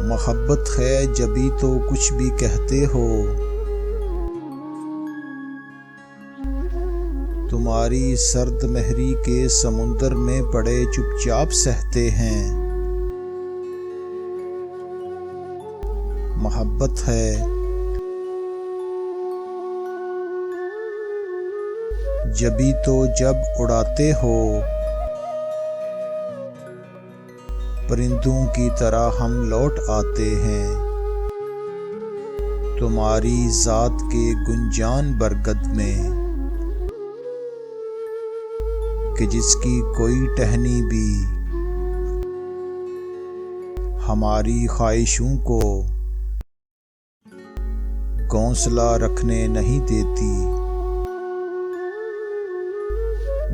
मोहब्बत है जभी तो कुछ भी कहते हो। तुम्हारी सर्द महरी के समुंदर में पड़े चुपचाप सहते हैं। मोहब्बत है जभी तो जब उड़ाते हो। परिंदों की तरह हम लौट आते हैं। तुम्हारी जात के गुंजान बरगद में कि जिसकी कोई टहनी भी हमारी ख्वाहिशों को घोंसला रखने नहीं देती।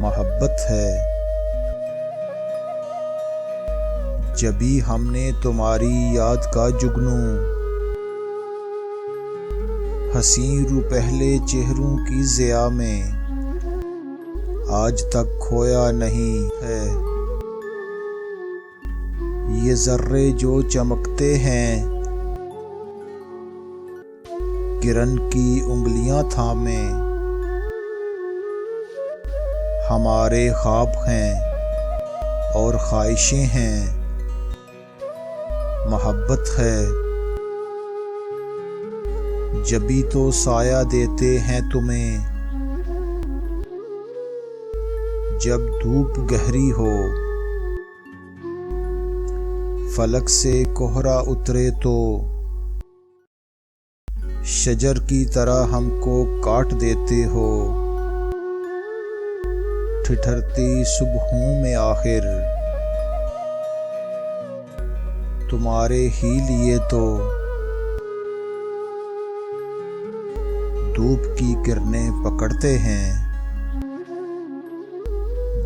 मोहब्बत है जभी हमने तुम्हारी याद का जुगनू हसी रूपहले चेहरों की ज़िया में आज तक खोया नहीं है। ये ज़र्रे जो चमकते हैं किरण की उंगलियां थामे हमारे ख्वाब हैं और ख्वाहिशें हैं। मोहब्बत है जभी तो साया देते हैं तुम्हें जब धूप गहरी हो। फलक से कोहरा उतरे तो शजर की तरह हमको काट देते हो। ठिठुरती सुबहों में आखिर तुम्हारे ही लिए तो धूप की किरणें पकड़ते हैं।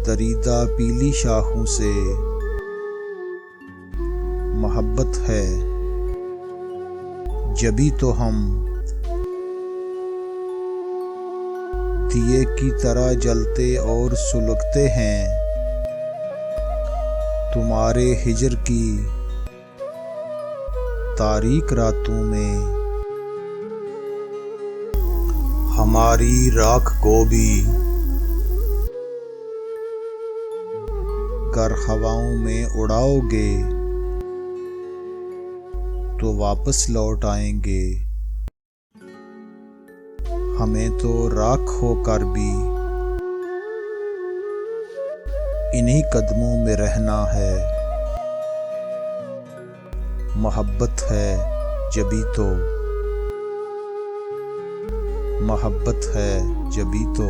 दरीदा पीली शाखों से मोहब्बत है जभी तो हम दिए की तरह जलते और सुलगते हैं। तुम्हारे हिजर की तारीक रातों में हमारी राख को भी गर हवाओं में उड़ाओगे तो वापस लौट आएंगे। हमें तो राख होकर भी इन्हीं कदमों में रहना है। मोहब्बत है जभी तो, मोहब्बत है जभी तो।